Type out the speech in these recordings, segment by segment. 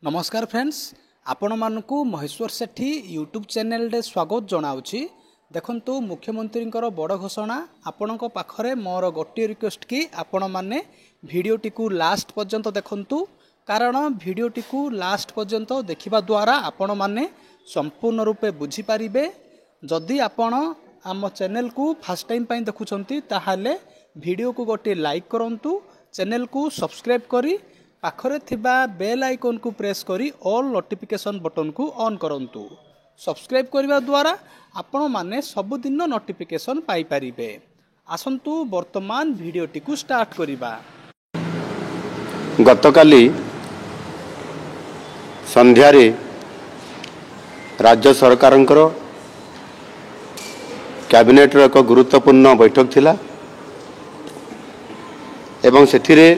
नमस्कार फ्रेंड्स आपण मानकु महेश्वर सेठी YouTube channel रे स्वागत जनाउछि। देखंतु मुख्यमंत्री बड़ घोषणा आपण पाखरे मोर गोटे रिक्वेस्ट कि आपण माने भिडियोटी को लास्ट पर्यंत देखंतु, कारण भिडियोटी को लास्ट पर्यंत देखिबा द्वारा आपण माने संपूर्ण रूपे बुझी पारिबे। जदि आपण आम चैनल को फर्स्ट टाइम पई देखुछंती ताहाले भिडियो को गोटे लाइक करंतु, चैनल को सब्सक्राइब करी पाखरे थिबा बेल आइकन को प्रेस करी ऑल नोटिफिकेशन बटन को ऑन करंतु। सब्सक्राइब करबा द्वारा आपण माने सबुदिन नोटिफिकेशन पाई परिबे। आसंतु वर्तमान भिडियोटी को स्टार्ट करिबा। गतकाली संध्यारे राज्य सरकारंकर कैबिनेट रो एक गुरुत्वपूर्ण बैठक थिला एवं सेथिरे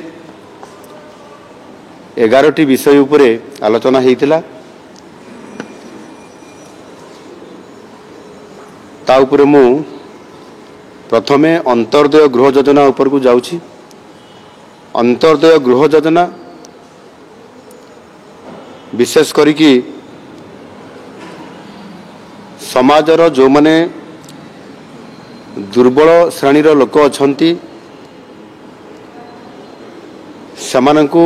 11टी विषय उपरे आलोचना होइतिला। ता उपरे मु प्रथमे अंतर्दय गृह योजना ऊपर को जाउछि। अंतर्दय गृह योजना विशेष करिकी समाजर जो माने दुर्बल श्रेणीर लोक अछंती सेमानंकु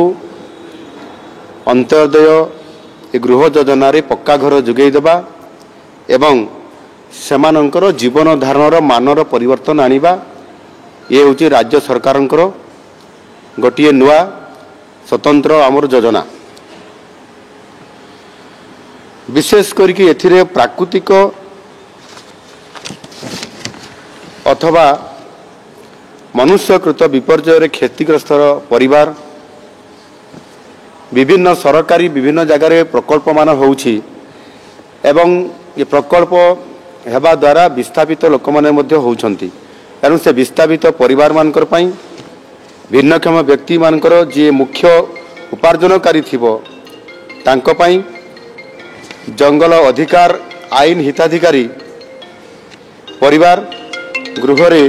अंत्योदय गृह योजना रे पक्का घर जोगई देबा एवं सेमानंकर जीवन धारणर मानर परिवर्तन आनिबा ये होची राज्य सरकारंकर गोटिए नुआ स्वतंत्र आमर योजना। विशेष करके एथिरे प्राकृतिक अथवा मनुष्यकृत विपर्यय क्षतिग्रस्त परिवार विभिन्न सरकारी विभिन्न जगार प्रकल्प मान होउछि एवं ये प्रकल्प हेबा द्वारा विस्थापित लोक माने मध्य होउछंती। कारण से विस्थापित परिवार मानकर पई भिन्नक्षम व्यक्ति मानकर जे मुख्य उपार्जनकारी थिबो तांको पई जंगल अधिकार आईन हिताधिकारी परिवार गृह रे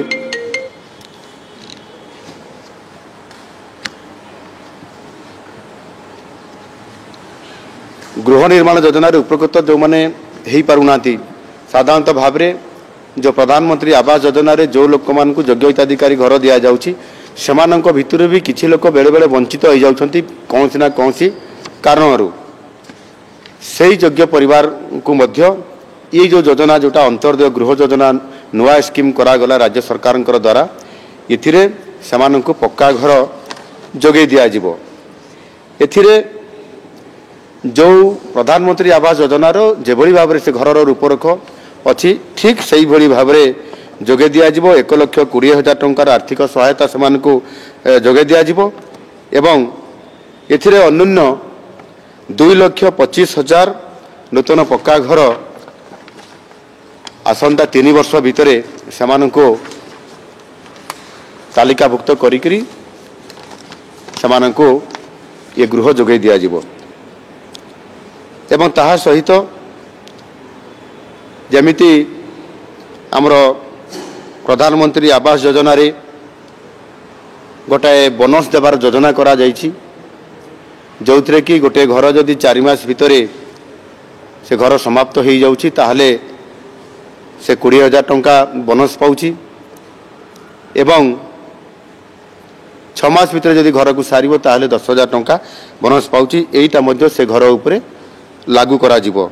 गृह निर्माण योजना उपकृत जो मैंने हो पारना साधारणतः भाव में जो प्रधानमंत्री आवास योजना रे जो लोक मान योग्य हिताधिकारी घर दि जाउछि सेमानंक भितर भी किछि लोक बेले बेले वंचित हो जाउछंती कौन ना कौन कारण से योग्य परिवार को मध्य ये जो योजना जोटा अंतर्दय गृह योजना नुआ स्कीम करागला राज्य सरकार द्वारा एथिरे सेमानंक पक्का घर जोगे दिया जिवो। एथिरे जो प्रधानमंत्री आवास योजना जो भाव से घर रूपरेख अच्छी ठीक से ही भाव में जोगे दिज्व 1,20,000 टंकार आर्थिक सहायता से जोगे दिज्व एवं एथिरे अन्यून 2,25,000 नूतन पक्का घर आसंता 3 वर्ष भितर से तालिकाभुक्त करी ये गृह जोगे दिज्व एवं ताहा सहित जमिति आमर प्रधानमंत्री आवास योजना रे गोटाए बोनस देवार योजना करा जाइछि जो थे कि गोटे घर जदि 4 मास भितर से घर समाप्त हो जाउछि ताहले से 20,000 टंका बोनस पाउछि एवं 6 मास भितर जदि घर को सारिबो ताहले 10,000 टंका बोनस पाउछि। एइटा मध्य से घर उपरे लागू करा जिवो।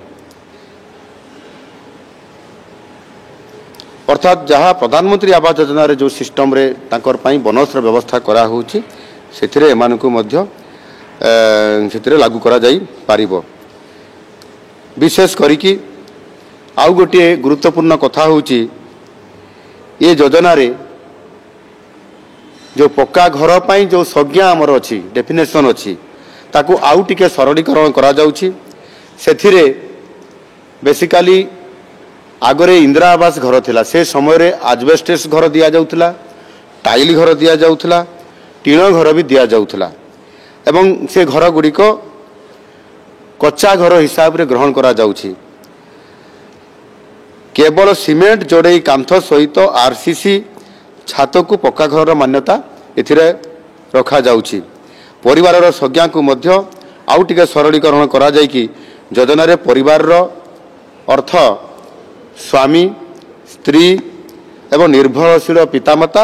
अर्थात जहाँ प्रधानमंत्री आवास योजना रे जो सिस्टम रे तांकर पई बोनस रे व्यवस्था करा होउछि सेथिरे एमानकु मध्य सेथिरे लागू करा जाई पारिबो। विशेष करिकि आउ गोटे गुरुत्वपूर्ण कथा होउछि ये योजना रे जो पक्का घर पई जो संज्ञा हमर अछि डेफिनेशन अछि ताकू आउ टिके सरलीकरण करा जाउछि। सेथिरे बेसिकली आगरे इंदिरा आवास घर थिला से समय रे आजबेस्टस घर दिया जाउथला, टाइल घर दिया जाउथला, टीण घर भी दिया जाउथला एवं से घर गुडी को कच्चा घर हिसाब रे ग्रहण करा जाउछि। केवल सीमेंट जोड़े कांथ सहित आरसीसी छात को पक्का घर मान्यता एथिरे रखा जाउछि। परिवार संज्ञा को मध्य आउ टिके सरलीकरण करा जाय कि योजन परिवार अर्थ स्वामी स्त्री एवं निर्भरशील पितामाता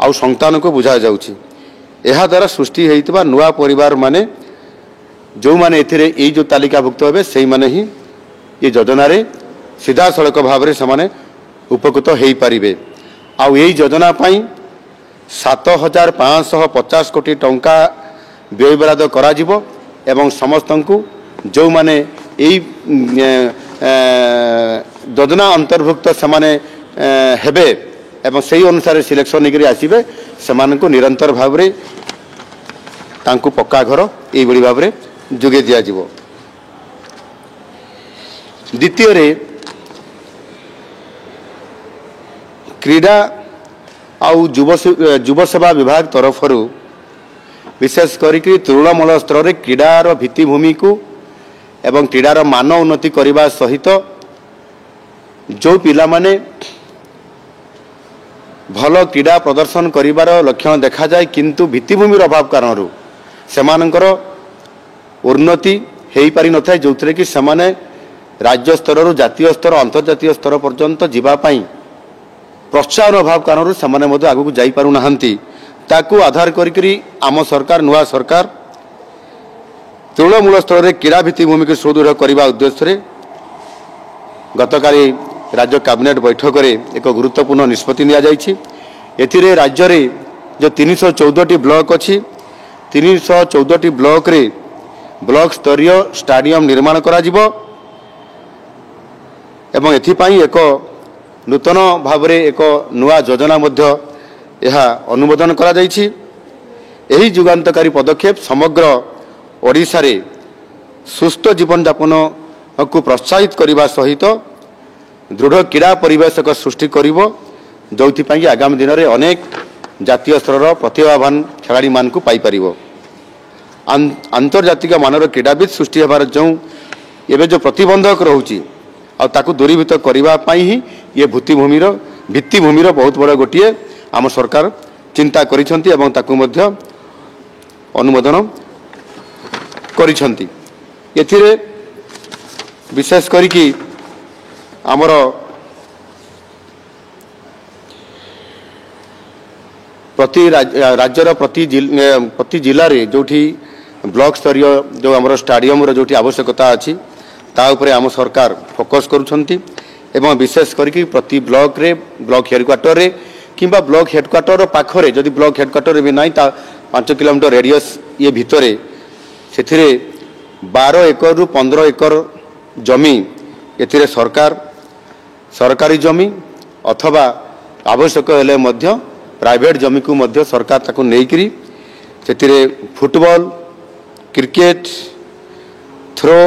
आउ संतान को बुझा जाउछि। एहा द्वारा सृष्टि होइतिबा नुआ परिवार माने जो माने एथिरे एई जो तालिकाभुक्त हेबे सेई माने ही ये योजन सीधा सड़क भाव में से उपकृत हो पारिबे। आउ एई योजना पाई 7,550 कोटी टंका व्ययबराद करा जिवो एवं समस्त को जो माने एई योजना अंतर्भुक्त से माने हेबे एवं सही अनुसार सिलेक्शन निकरी आसीबे सेमानकु निरंतर भाव में तांकु पक्का घर एई बड़ी भाव में जोगे दिया जिवो। द्वितीय रे क्रीडा आउ युव सेवा विभाग तरफ विशेष करिक तृणमूल स्तर में क्रीडार भित्तिभूमि को एवं क्रीडार मान उन्नति करने सहित जो पिला माने भल क्रीडा प्रदर्शन करिवार लक्षण देखा जाए किंतु भित्तिभूमि अभाव कारण सेमानंकर उन्नति हो पारि न थाए जो थे कि सेमाने राज्य स्तर जातीय स्तर अंतर्जातीय स्तर पर्यंत जीवाई प्रोत्साहन अभाव कारण से आगू जाई पारु नाहंती। ताकू आधार करी आम सरकार नुआ सरकार तृणमूल स्तर में क्रीड़ा भित्तिभूमि को सुदृढ़ करने उद्देश्य गतकाली राज्य कैबिनेट बैठक में एक गुरुत्वपूर्ण निष्पत्ति नि राज्य रे जो 314 ब्लॉक अच्छी 314 ब्लॉक रे ब्लॉक स्तरीय स्टाडियम निर्माण करा जिवो एवं एथिपाई एक नूतन भाव में एक नुआ योजना मध्य यह अनुमोदन करा जायछि। एही जुगान्तकारी पदक्षेप समग्र ओडिशा रे सुस्थ जीवन यापन को प्रोत्साहित करने सहित दृढ़ क्रीड़ा परिवेशक सृष्टि करिवो जोथिपाई आगामी दिन में अनेक जातीय स्तर प्रतिभावान खेलाड़ी मान को पाई परिवो। आंतर्जातिक मानर क्रीड़ाविद सृष्टि होबार जो एवं जो प्रतिबंधक रोची आकु दूरीभूत करने ही ये भित्तिभूमिर बहुत बड़ गोटे आम सरकार चिंता करिसेंती एवं ताकु मध्य अनुमोदन करिसेंती। एथिरे विशेष करिकी आमर प्रति राज्यर प्रति जिले में जोठी ब्लॉक स्तरीय जो आमर स्टाडियम जो आवश्यकता अच्छी ता उपरे आम सरकार फोकस करुछंती एवं विशेष करिकी प्रति ब्लॉक रे ब्लॉक हेडक्वार्टर रे किंबा ब्लॉक हेडक्वार्टर पाखरे जदि ब्लॉक हेडक्वार्टर भी नहीं 5 किलोमीटर रेडियस ये भितरे से 12 एकर रु 15 एकर जमी एथिरे सरकारी जमी अथवा आवश्यक हेले मध्य प्राइवेट जमी को मध्य सरकार ताको नेइकरी सेथिरे फुटबॉल क्रिकेट थ्रो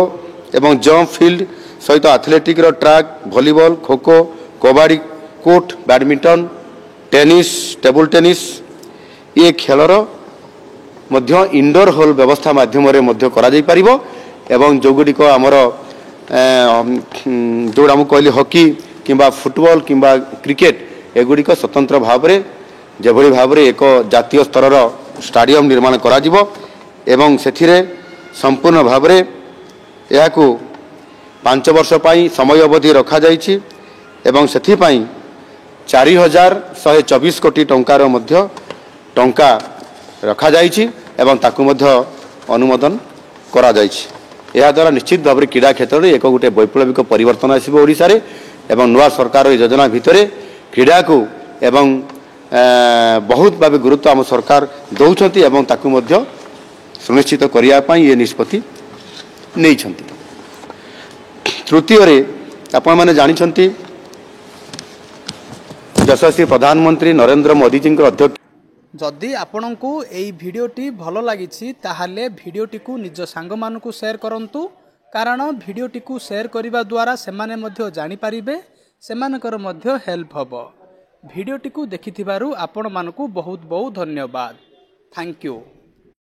एवं जंप फील्ड सहित athletic track volleyball kho kho kabaddi court badminton tennis table tennis ये खेलर मध्य इंडोर हॉल व्यवस्था माध्यम करा जाई परिबो एवं जोगुड़िक आमर जोड़ा मुझे कहली हॉकी किंबा फुटबॉल किंबा क्रिकेट एगुड़िक स्वतंत्र भाव में जेभली भाव में एक जातीय स्तर स्टाडियम निर्माण करा जिवो एवं सेथिरे संपूर्ण भाव में यह 5 वर्ष पाई समय अवधि रखा जाइछि एवं सेथिपाई 4,124 कोटी टंकार मध्य टंका रखा जाइछि एवं ताकु मध्य अनुमोदन करा जाइछि। यह द्वारा निश्चित भाव में क्रीड़ा क्षेत्र में एक गोटे वैप्लविक परिवर्तन आसिबो ओडिशा रे एवं नुआ सरकार योजना भितरे क्रीड़ा को एवं बहुत भाव गुरुत्व आम सरकार दौरान एवं ताकु मध्य सुनिश्चित करने ये निष्पत्ति नहीं। तृतीय आपण मैंने जानते यशस्वी प्रधानमंत्री नरेंद्र मोदी जी अध्यक्ष जदि आपण को यही भिडियोटी भल लगी ताहले भिडियोटी को निज सांग मानकु शेयर करंतु कारण भिडियोटी को शेयर करने द्वारा सेमाने मध्य जानि पारिबे सेमानकर मध्य हेल्प हबो। भिडियोटी को देखिथिबारु आपण मानकु बहुत बहुत धन्यवाद। Thank you.